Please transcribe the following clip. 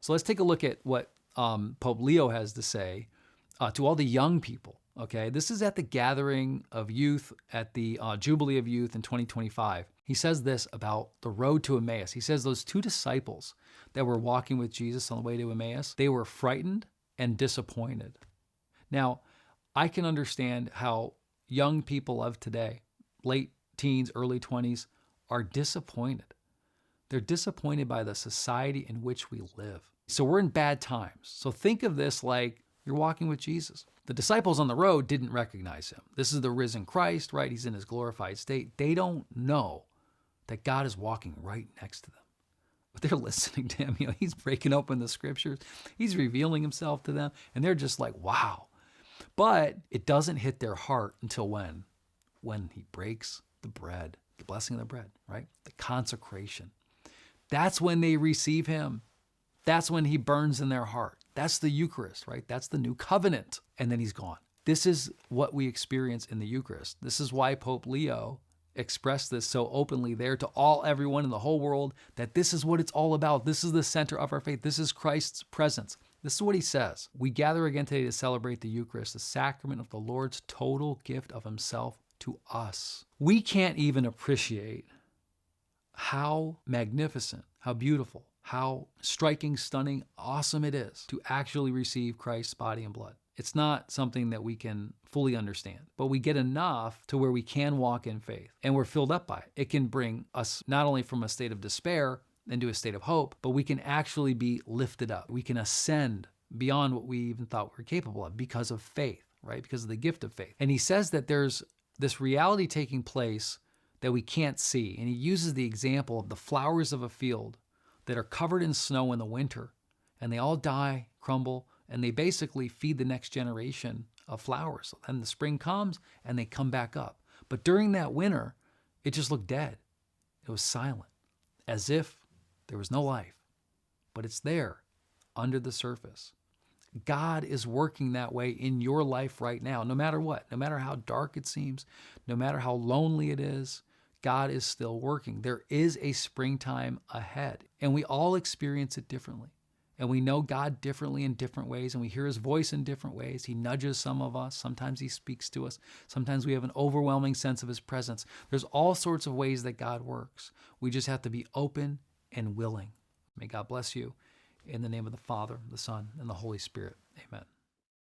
So let's take a look at what Pope Leo has to say to all the young people. Okay, this is at the gathering of youth at the Jubilee of Youth in 2025. He says this about the road to Emmaus. He says those two disciples that were walking with Jesus on the way to Emmaus, they were frightened and disappointed. Now, I can understand how young people of today, late teens, early 20s, are disappointed. They're disappointed by the society in which we live. So we're in bad times. So think of this like you're walking with Jesus. The disciples on the road didn't recognize him. This is the risen Christ, right? He's in his glorified state. They don't know that God is walking right next to them. But they're listening to him. He's breaking open the scriptures. He's revealing himself to them. And they're just like, wow. But it doesn't hit their heart until when? When he breaks the bread, the blessing of the bread, right? The consecration. That's when they receive him. That's when he burns in their heart. That's the Eucharist, right? That's the new covenant. And then he's gone. This is what we experience in the Eucharist. This is why Pope Leo expressed this so openly there to everyone in the whole world, that this is what it's all about. This is the center of our faith. This is Christ's presence. This is what he says. We gather again today to celebrate the Eucharist, the sacrament of the Lord's total gift of himself to us. We can't even appreciate how magnificent, how beautiful, how striking, stunning, awesome it is to actually receive Christ's body and blood. It's not something that we can fully understand, but we get enough to where we can walk in faith and we're filled up by it. It can bring us not only from a state of despair into a state of hope, but we can actually be lifted up. We can ascend beyond what we even thought we were capable of because of faith, right? Because of the gift of faith. And he says that there's this reality taking place that we can't see. And he uses the example of the flowers of a field that are covered in snow in the winter, and they all die, crumble, and they basically feed the next generation of flowers. So then the spring comes and they come back up. But during that winter, it just looked dead. It was silent, as if there was no life. But it's there under the surface. God is working that way in your life right now, no matter what, no matter how dark it seems, no matter how lonely it is, God is still working. There is a springtime ahead, and we all experience it differently. And we know God differently in different ways, and we hear his voice in different ways. He nudges some of us. Sometimes he speaks to us. Sometimes we have an overwhelming sense of his presence. There's all sorts of ways that God works. We just have to be open and willing. May God bless you. In the name of the Father, the Son, and the Holy Spirit. Amen.